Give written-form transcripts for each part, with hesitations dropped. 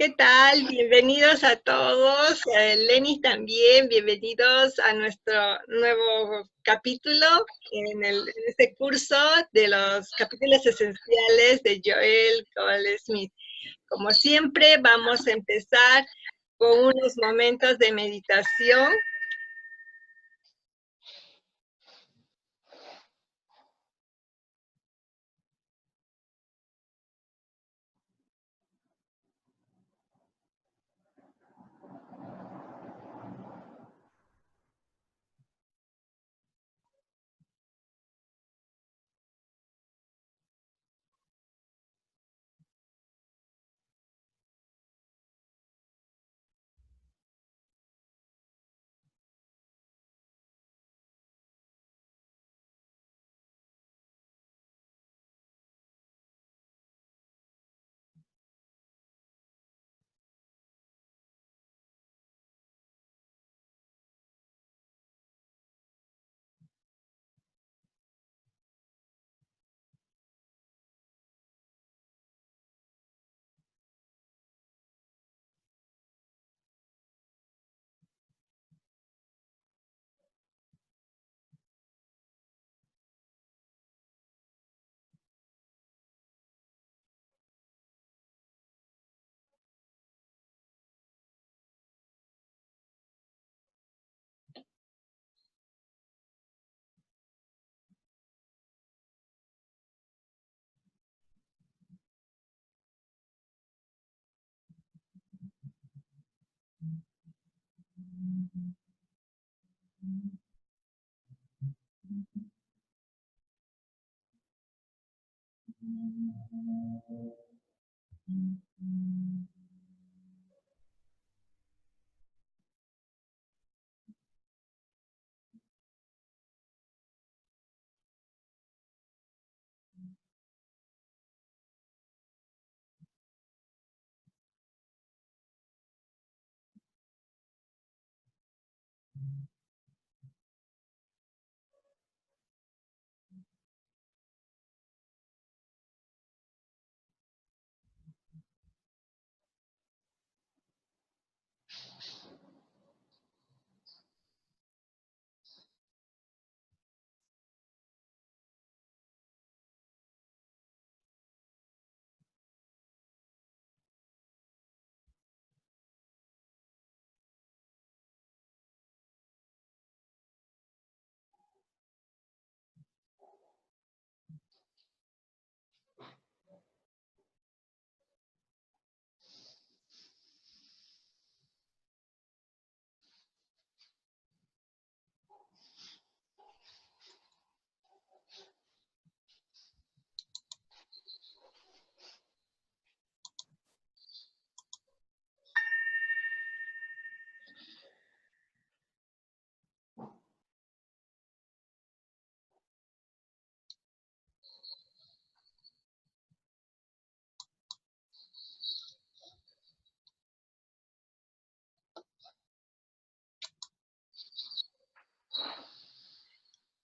¿Qué tal? Bienvenidos a todos. Lenny también, bienvenidos a nuestro nuevo capítulo en este curso de los capítulos esenciales de Joel Goldsmith. Como siempre, vamos a empezar con unos momentos de meditación.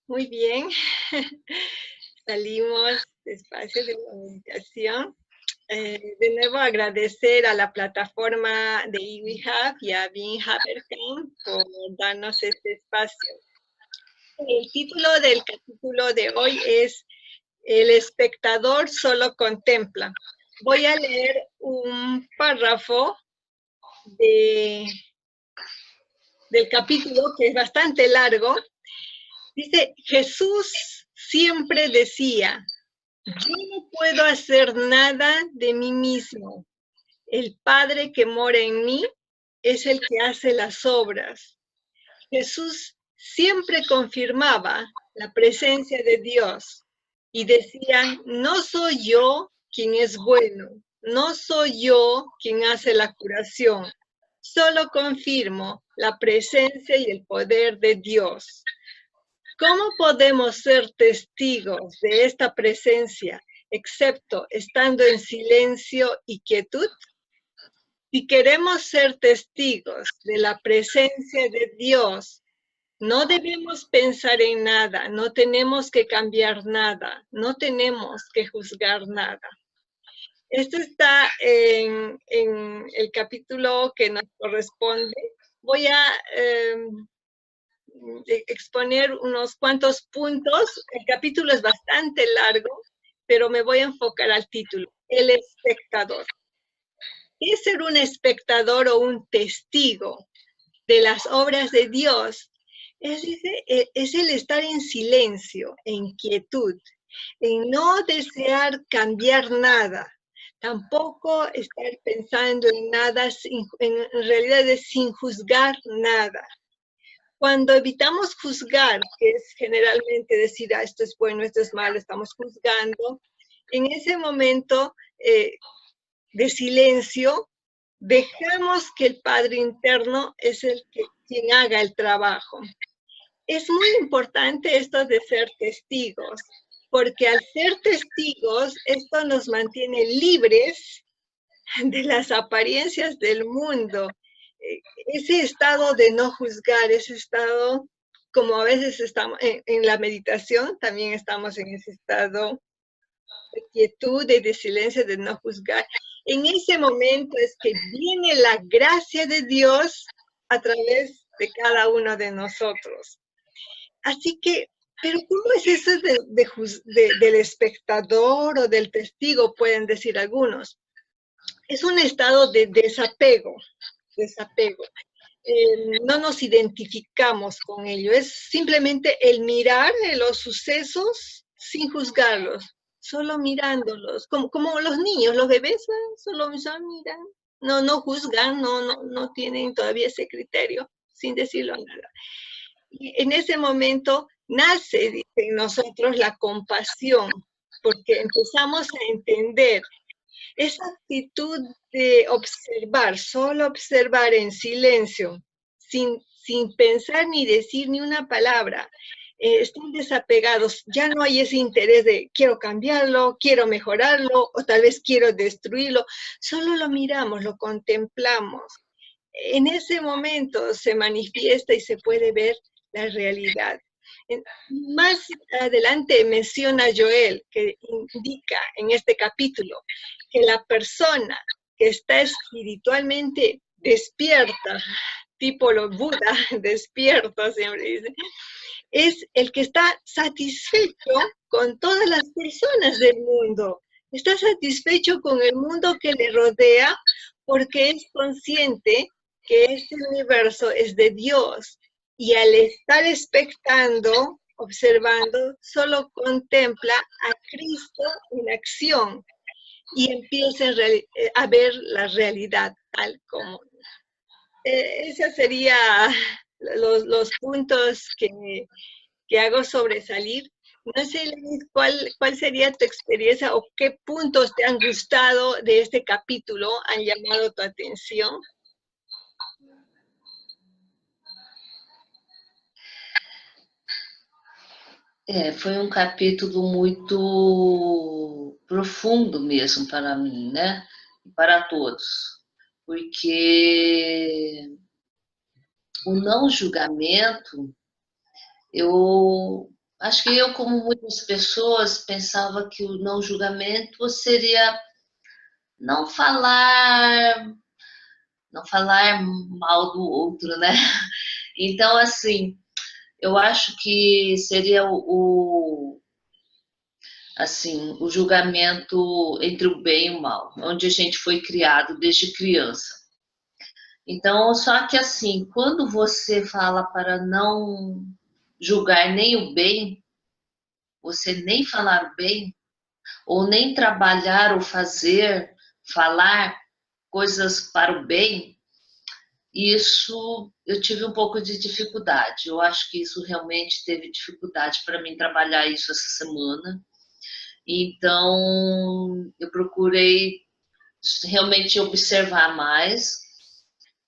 Muy bien. Salimos despacio de la meditación. De nuevo agradecer a la plataforma de eWeHub y a Bean Haberkamp por darnos este espacio. El título del capítulo de hoy es El espectador solo contempla. Voy a leer un párrafo del capítulo que es bastante largo. Dice, Jesús siempre decía, yo no puedo hacer nada de mí mismo. El Padre que mora en mí es el que hace las obras. Jesús siempre confirmaba la presencia de Dios y decía, no soy yo quien es bueno, no soy yo quien hace la curación, solo confirmo la presencia y el poder de Dios. ¿Cómo podemos ser testigos de esta presencia, excepto estando en silencio y quietud? Si queremos ser testigos de la presencia de Dios, no debemos pensar en nada, no tenemos que cambiar nada, no tenemos que juzgar nada. Esto está en el capítulo que nos corresponde. Voy a exponer unos cuantos puntos. El capítulo es bastante largo, pero me voy a enfocar al título, el espectador. ¿Qué es ser un espectador o un testigo de las obras de Dios? Es el estar en silencio, en quietud, en no desear cambiar nada, tampoco estar pensando en nada, en realidad es sin juzgar nada. Cuando evitamos juzgar, que es generalmente decir, esto es bueno, esto es malo, estamos juzgando, en ese momento de silencio, dejamos que el Padre interno es quien haga el trabajo. Es muy importante esto de ser testigos, porque al ser testigos, esto nos mantiene libres de las apariencias del mundo. Ese estado de no juzgar, ese estado, como a veces estamos en la meditación, también estamos en ese estado de quietud, de silencio, de no juzgar. En ese momento es que viene la gracia de Dios a través de cada uno de nosotros. Así que, pero ¿cómo es eso del espectador o del testigo? Pueden decir algunos. Es un estado de desapego. No nos identificamos con ello, es simplemente el mirar los sucesos sin juzgarlos, solo mirándolos, como los niños, los bebés, solo miran, no juzgan, no tienen todavía ese criterio, sin decirlo nada. Y en ese momento nace, dice, en nosotros la compasión, porque empezamos a entender esa actitud de observar, solo observar en silencio, sin pensar ni decir ni una palabra. Están desapegados, ya no hay ese interés de quiero cambiarlo, quiero mejorarlo o tal vez quiero destruirlo, solo lo miramos, lo contemplamos. En ese momento se manifiesta y se puede ver la realidad. Más adelante menciona Joel, que indica en este capítulo que la persona que está espiritualmente despierta, tipo los Buda, despierto siempre dice, es el que está satisfecho con todas las personas del mundo. Está satisfecho con el mundo que le rodea porque es consciente que este universo es de Dios. Y al estar expectando, observando, solo contempla a Cristo en acción y empieza a ver la realidad tal como. Esos serían los puntos que hago sobresalir. No sé, Lenis, ¿cuál sería tu experiencia o qué puntos te han gustado de este capítulo, han llamado tu atención? Foi um capítulo muito profundo mesmo para mim, né? E para todos, porque o não julgamento, eu acho que eu, como muitas pessoas, pensava que o não julgamento seria não falar, não falar mal do outro, né? Então, assim, eu acho que seria assim, o julgamento entre o bem e o mal, onde a gente foi criado desde criança. Então, só que assim, quando você fala para não julgar nem o bem, você nem falar o bem, ou nem trabalhar ou fazer, falar coisas para o bem, isso eu tive um pouco de dificuldade. Eu acho que isso realmente teve dificuldade para mim trabalhar isso essa semana. Então, eu procurei realmente observar mais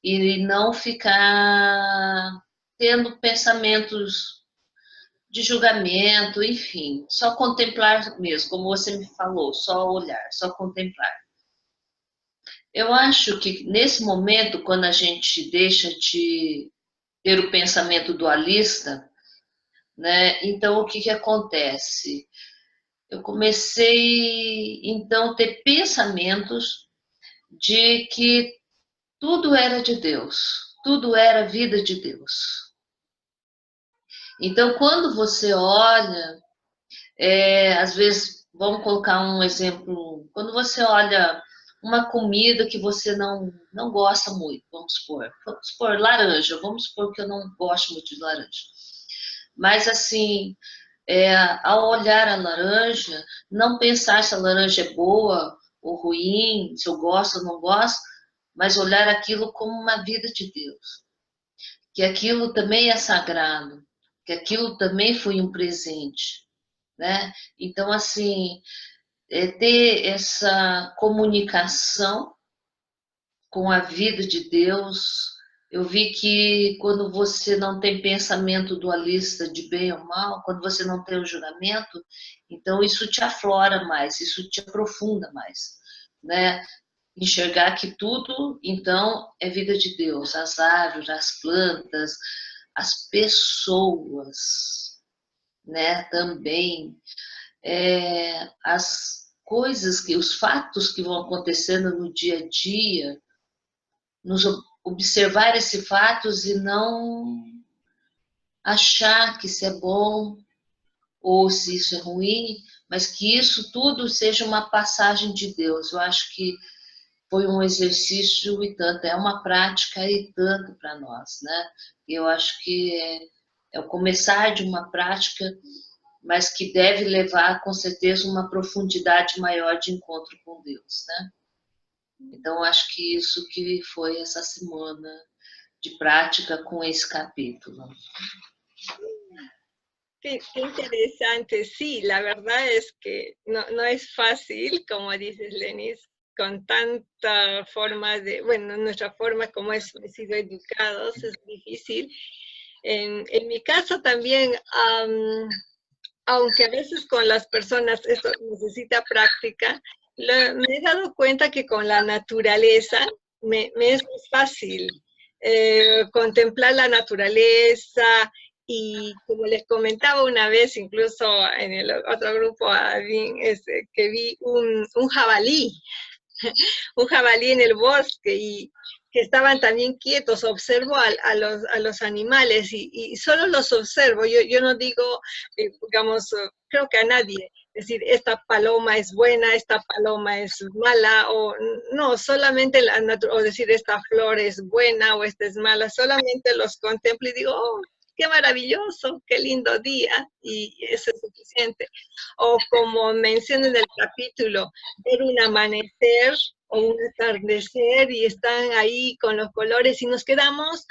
e não ficar tendo pensamentos de julgamento, enfim, só contemplar mesmo, como você me falou, só olhar, só contemplar. Eu acho que nesse momento, quando a gente deixa de ter o pensamento dualista, né, então o que acontece? eu comecei, então, a ter pensamentos de que tudo era de Deus, tudo era vida de Deus. Então, quando você olha, às vezes, vamos colocar um exemplo, quando você olha uma comida que você não gosta muito, vamos supor laranja, vamos supor que eu não gosto muito de laranja. Mas assim, ao olhar a laranja, não pensar se a laranja é boa ou ruim, se eu gosto ou não gosto, mas olhar aquilo como uma vida de Deus, que aquilo também é sagrado, que aquilo também foi um presente, né? Então, assim, ter essa comunicação com a vida de Deus. Eu vi que quando você não tem pensamento dualista de bem ou mal, quando você não tem o julgamento, então isso te aflora mais, isso te aprofunda mais, né? Enxergar que tudo, então, é vida de Deus, as árvores, as plantas, as pessoas, né? Também as coisas os fatos que vão acontecendo no dia a dia, nos observar esses fatos e não achar que isso é bom ou se isso é ruim, mas que isso tudo seja uma passagem de Deus. Eu acho que foi um exercício e tanto, é uma prática e tanto para nós, né? Eu acho que é o começar de uma prática, mas que deve levar, com certeza, uma profundidade maior de encontro com Deus, né? Então, acho que isso que foi essa semana de prática con ese capítulo. Qué interesante, sí, la verdad es que no es fácil, como dices, Lenis, con tanta forma de, bueno, nuestra forma como hemos sido educados es difícil. En mi caso también, aunque a veces con las personas esto necesita práctica, me he dado cuenta que con la naturaleza me es más fácil contemplar la naturaleza y como les comentaba una vez, incluso en el otro grupo que vi un jabalí, un jabalí en el bosque y que estaban también quietos, observo a los animales y solo los observo, yo no digo, digamos, creo que a nadie, decir, esta paloma es buena, esta paloma es mala, o no, solamente o decir, esta flor es buena o esta es mala, solamente los contemplo y digo, oh, qué maravilloso, qué lindo día, y eso es suficiente. O como menciona en el capítulo, ver un amanecer o un atardecer y están ahí con los colores y nos quedamos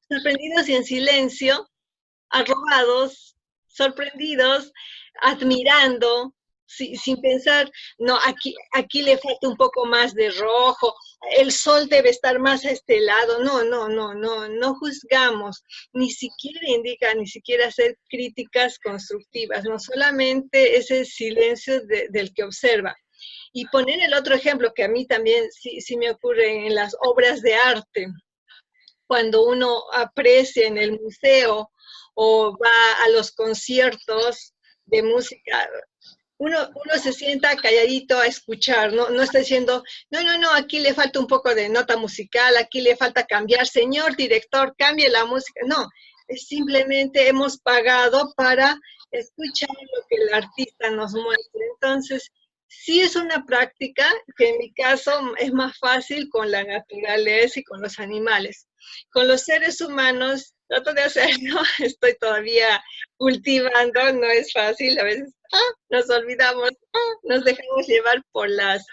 sorprendidos y en silencio, arrobados, sorprendidos, admirando, sin pensar, no, aquí le falta un poco más de rojo, el sol debe estar más a este lado, no juzgamos, ni siquiera indica, ni siquiera hacer críticas constructivas, no solamente ese silencio del que observa. Y poner el otro ejemplo que a mí también sí me ocurre en las obras de arte, cuando uno aprecia en el museo o va a los conciertos de música, uno se sienta calladito a escuchar, no está diciendo, no, aquí le falta un poco de nota musical, aquí le falta cambiar, señor director, cambie la música. No, es simplemente hemos pagado para escuchar lo que el artista nos muestra. Entonces, sí es una práctica que en mi caso es más fácil con la naturaleza y con los animales. Con los seres humanos trato de hacerlo, estoy todavía cultivando, no es fácil, a veces nos olvidamos, nos dejamos llevar por las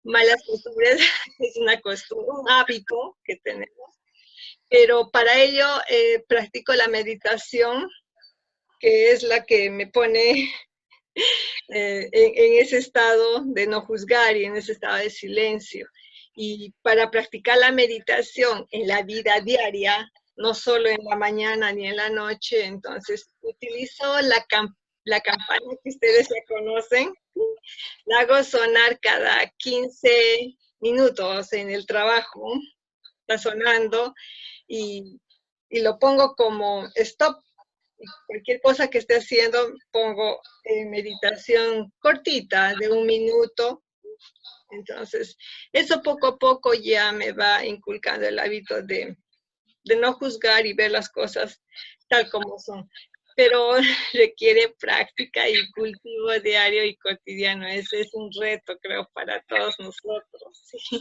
malas costumbres, es una costumbre, un hábito que tenemos, pero para ello practico la meditación, que es la que me pone en ese estado de no juzgar y en ese estado de silencio. Y para practicar la meditación en la vida diaria, no solo en la mañana ni en la noche, entonces utilizo la campana que ustedes ya conocen, la hago sonar cada 15 minutos en el trabajo, está sonando, y lo pongo como stop, cualquier cosa que esté haciendo, pongo meditación cortita, de 1 minuto. Entonces, eso poco a poco ya me va inculcando el hábito de no juzgar y ver las cosas tal como son. Pero requiere práctica y cultivo diario y cotidiano. Ese es un reto, creo, para todos nosotros. Sí.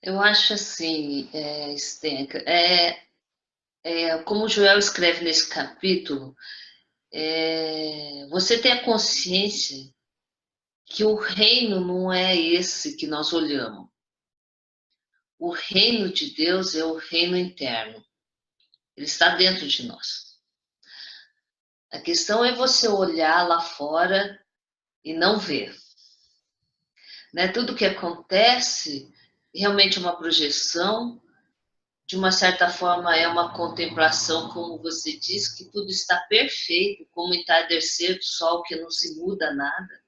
Eu acho assim, Stenka, como o Joel escreve nesse capítulo, você tem a consciência que o reino não é esse que nós olhamos. O reino de Deus é o reino interno. Ele está dentro de nós. A questão é você olhar lá fora e não ver. Né? Tudo que acontece realmente é uma projeção, de uma certa forma é uma contemplação, como você diz, que tudo está perfeito, como entardecer do sol, que não se muda nada.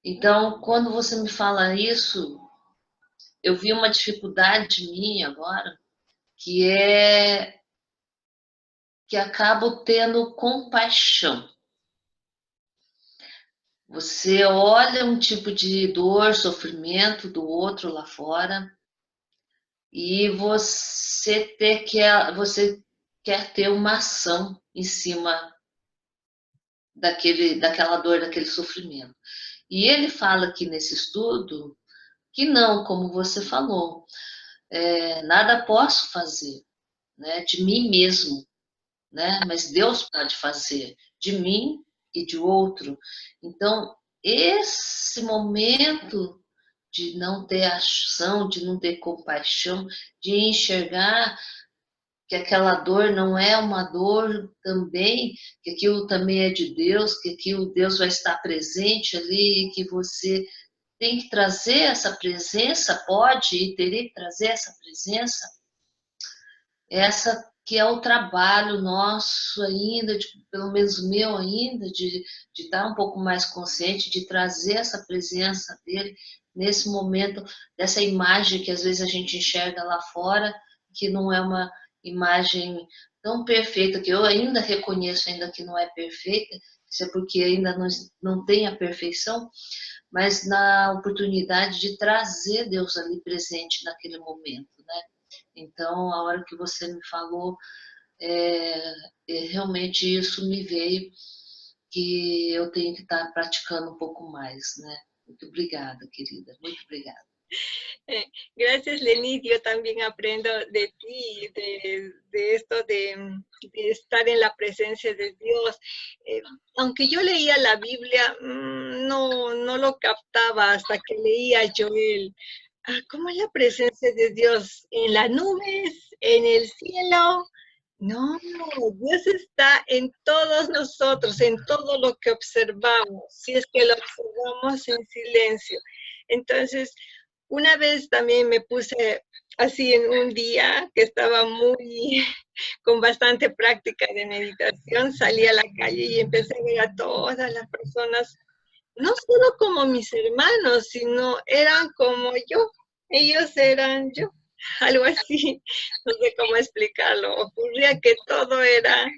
Então, quando você me fala isso, eu vi uma dificuldade minha agora, que é que acabo tendo compaixão. Você olha um tipo de dor, sofrimento do outro lá fora e você quer ter uma ação em cima daquela dor, daquele sofrimento. E ele fala aqui nesse estudo que não, como você falou, nada posso fazer, né, de mim mesmo, né, mas Deus pode fazer de mim e de outro. Então, esse momento de não ter ação, de não ter compaixão, de enxergar que aquela dor não é uma dor também, que aquilo também é de Deus, que aquilo Deus vai estar presente ali, e que você tem que trazer essa presença, pode e teria que trazer essa presença, essa que é o trabalho nosso ainda, pelo menos o meu ainda, de estar um pouco mais consciente, de trazer essa presença dele nesse momento, dessa imagem que às vezes a gente enxerga lá fora, que não é uma imagem tão perfeita, que eu ainda reconheço ainda que não é perfeita, isso é porque ainda não tem a perfeição, mas na oportunidade de trazer Deus ali presente naquele momento, né? Então, a hora que você me falou, realmente isso me veio, que eu tenho que estar praticando um pouco mais, né? Muito obrigada, querida, muito obrigada. Gracias, Lenny. Yo también aprendo de ti, de esto de estar en la presencia de Dios. Aunque yo leía la Biblia, no lo captaba hasta que leía a Joel. ¿Cómo es la presencia de Dios? ¿En las nubes? ¿En el cielo? No, Dios está en todos nosotros, en todo lo que observamos, si es que lo observamos en silencio. Entonces, una vez también me puse así en un día que estaba con bastante práctica de meditación, salí a la calle y empecé a ver a todas las personas, no solo como mis hermanos, sino eran como yo, ellos eran yo, algo así, no sé cómo explicarlo. Ocurría que todo era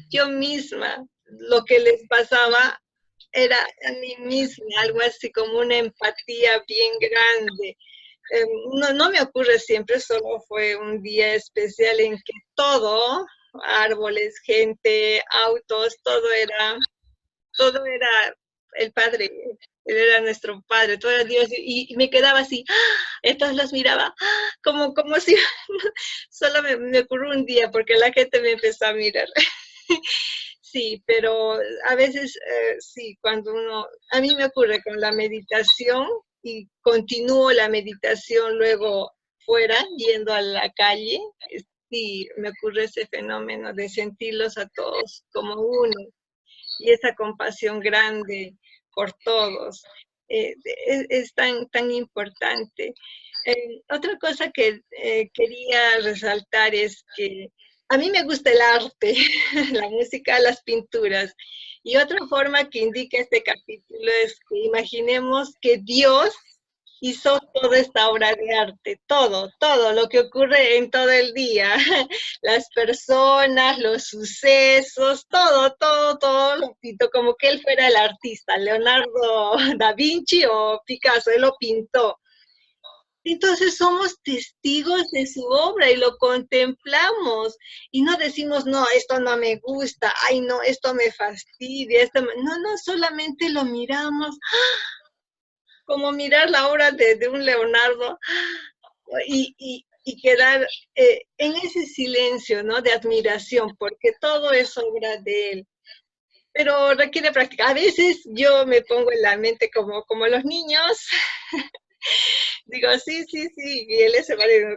yo misma, lo que les pasaba era a mí misma, algo así como una empatía bien grande. No me ocurre siempre, solo fue un día especial en que todo, árboles, gente, autos, todo era el Padre, Él era nuestro Padre, todo era Dios, y me quedaba así, entonces los miraba, como si, solo me ocurrió un día, porque la gente me empezó a mirar. Sí, pero a veces, sí, cuando a mí me ocurre con la meditación, y continúo la meditación luego fuera, yendo a la calle, sí, me ocurre ese fenómeno de sentirlos a todos como uno, y esa compasión grande por todos, es tan importante. Otra cosa que quería resaltar es que a mí me gusta el arte, la música, las pinturas, y otra forma que indica este capítulo es que imaginemos que Dios hizo toda esta obra de arte, todo lo que ocurre en todo el día, las personas, los sucesos, todo lo pintó, como que él fuera el artista, Leonardo da Vinci o Picasso, él lo pintó. Entonces somos testigos de su obra y lo contemplamos y no decimos, no, esto no me gusta, ay, no, esto me fastidia, no, solamente lo miramos como mirar la obra de un Leonardo y quedar en ese silencio, ¿no? De admiración, porque todo es obra de él. Pero requiere práctica. A veces yo me pongo en la mente como los niños. Digo, sí, y él es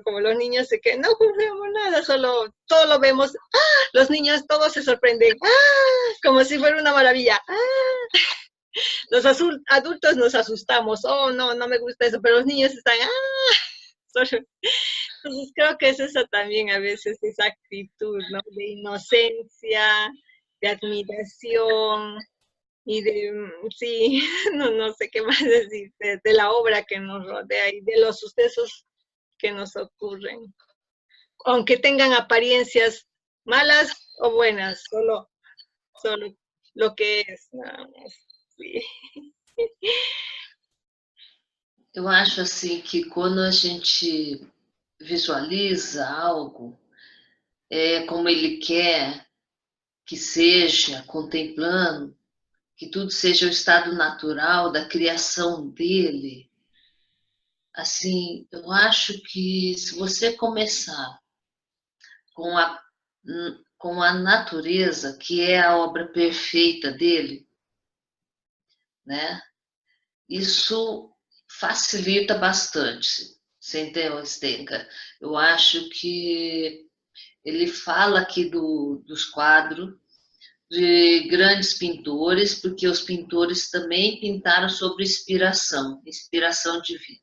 como los niños de que no confiamos nada, solo todo lo vemos. ¡Ah! Los niños todos se sorprenden. ¡Ah! Como si fuera una maravilla. ¡Ah! Los adultos nos asustamos. Oh, no me gusta eso, pero los niños están. ¡Ah! Entonces creo que es eso también a veces, esa actitud, ¿no? De inocencia, de admiración y de, sí, no sé qué más decir, de la obra que nos rodea y de los sucesos que nos ocurren. Aunque tengan apariencias malas o buenas, solo lo que es, nada más. Sí. Eu acho assim que quando a gente visualiza algo como ele quer que seja, contemplando, que tudo seja o estado natural da criação dele, assim, eu acho que se você começar com a, com a natureza, que é a obra perfeita dele, né? Isso facilita bastante, você entendeu, Stenka? Eu acho que ele fala aqui dos quadros de grandes pintores, porque os pintores também pintaram sobre inspiração divina.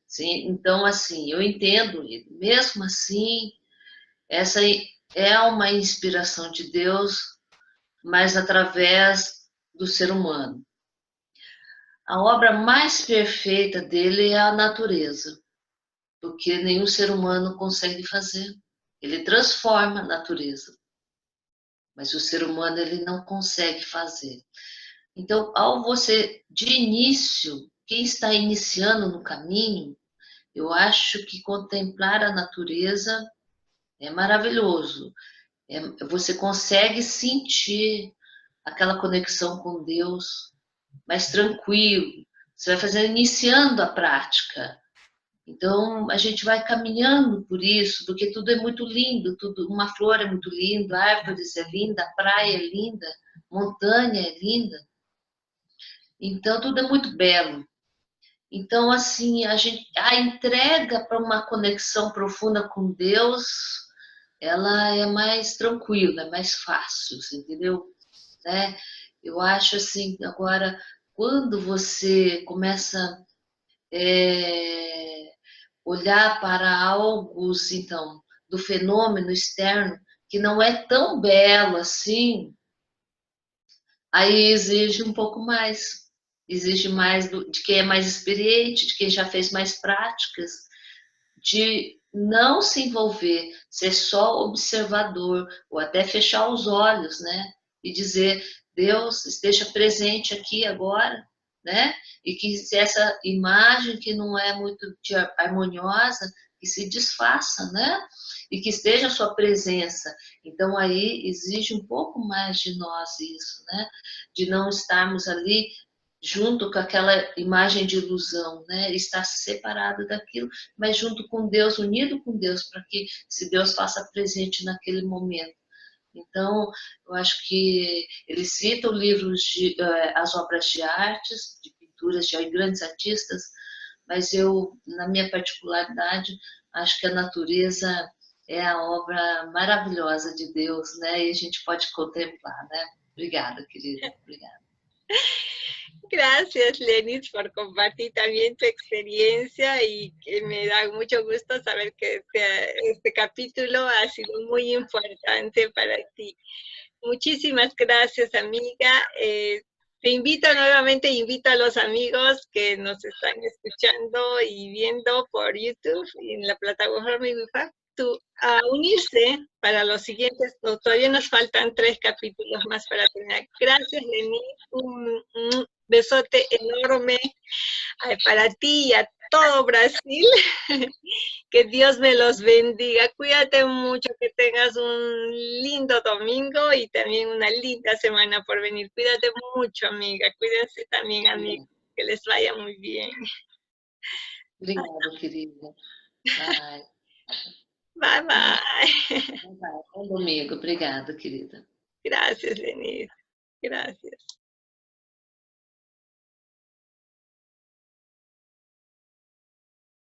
Sim, então, assim, eu entendo, mesmo assim, essa é uma inspiração de Deus, mas através do ser humano. A obra mais perfeita dele é a natureza, porque nenhum ser humano consegue fazer. Ele transforma a natureza, mas o ser humano ele não consegue fazer. Então, ao você, de início, quem está iniciando no caminho, eu acho que contemplar a natureza é maravilhoso. Você consegue sentir aquela conexão com Deus mais tranquilo. Você vai fazendo, iniciando a prática. Então, a gente vai caminhando por isso, porque tudo é muito lindo, uma flor é muito linda, árvores é linda, a praia é linda, montanha é linda. Então, tudo é muito belo. Então, assim, a entrega para uma conexão profunda com Deus, ela é mais tranquila, é mais fácil, você entendeu? Né? Eu acho assim, agora, quando você começa olhar para algo, então, do fenômeno externo, que não é tão belo assim, aí exige um pouco mais. Exige mais de quem é mais experiente, de quem já fez mais práticas, de não se envolver, ser só observador, ou até fechar os olhos, né? E dizer, Deus esteja presente aqui agora, né? E que essa imagem que não é muito harmoniosa, que se desfaça, né? E que esteja a sua presença. Então aí exige um pouco mais de nós isso, né? De não estarmos ali junto com aquela imagem de ilusão, né? Estar separado daquilo, mas junto com Deus, unido com Deus, para que se Deus faça presente naquele momento. Então, eu acho que ele cita as obras de artes, de pinturas de grandes artistas, mas eu, na minha particularidade, acho que a natureza é a obra maravilhosa de Deus, né? E a gente pode contemplar, né? Obrigada, querida. Obrigada. Gracias, Lenis, por compartir también tu experiencia y que me da mucho gusto saber que este capítulo ha sido muy importante para ti. Muchísimas gracias, amiga. Te invito nuevamente, invito a los amigos que nos están escuchando y viendo por YouTube y en la plataforma Vivify a unirse para los siguientes. Todavía nos faltan 3 capítulos más para terminar. Gracias, Lenny. Un besote enorme para ti y a todo Brasil. Que Dios me los bendiga. Cuídate mucho, que tengas un lindo domingo y también una linda semana por venir. Cuídate mucho, amiga. Cuídense también, amigos. Que les vaya muy bien. Obrigada, querida. Bye. Bye, bye. Bye. Bom domingo. Obrigada, querida. Gracias, Denise. Gracias.